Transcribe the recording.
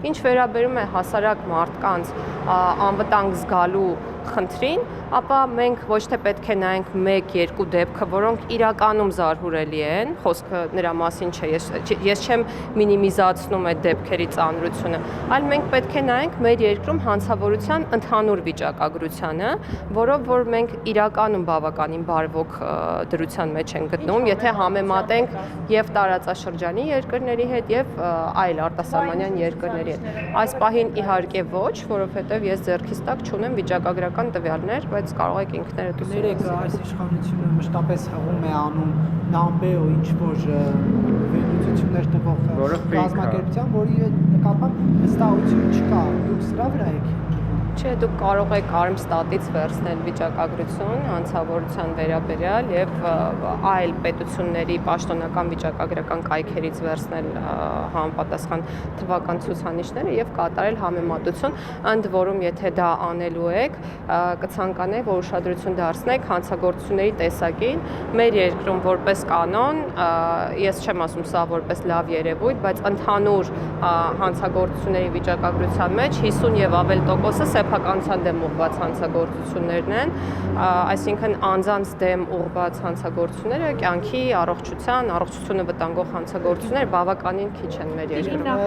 Ինչ վերաբերում է հասարակ մարդկանց անվտանգ զգալու խնդրին, ապա մենք ոչ թե պետք է նայենք 1-2 դեպքը, որոնք իրականում զարհուրելի են, խոսքը նրա մասին չէ, ես չեմ մինիմիզացնում այդ դեպքերի ծանրությունը, այլ մենք պետք է նայենք մեր երկրում հանցավորության ընդհանուր վիճակագրությանը, որով որ մենք իրականում բավականին բարվոք դրության մեջ ենք գտնվում, եթե համեմատենք եւ տարածաշրջանի երկրների հետ եւ այլ արտասահմանյան երկրների հետ։ Այս պահին իհարկե ոչ, որովհետեւ ես ձեռքիս տակ չունեմ վիճակագրական տվյալներ, բայց կարող եք ինքներդ ուսումնասիրել։ Ներեք այս իշխանությունը մշտապես հղում է անում նամբե ու ինչ-որ վերլուծություններ տվող կազմակերպության, որի նկատմամբ վստահություն չկա։ Դուք սրա վրա եք։ Չէ, դուք կարող եք Արմստատից վերցնել վիճակագրություն հանցավորության վերաբերյալ եւ այլ պետությունների պաշտոնական վիճակագրական կայքերից վերցնել համապատասխան թվական ցուցանիշները եւ կատարել համեմատություն, ընդ որում եթե դա անելու եք, կցանկանայի, որ ուշադրություն դարձնեք հանցագործությունների տեսակին մեր երկրում որպես կանոն, ես չեմ ասում սա որպես լավ երևույթ, բայց ընդհանուր հանցագործությունների վիճակագրության մեջ 50 եւ ավել տոկոսը սեփականության դեմ ուղղված հանցագործություններն են, այսինքն անձանց դեմ ուղղված հանցագործությունները կյանքի առողջությունը վտանգող հանցագործությունները բավականին քիչ են մեր երկրում։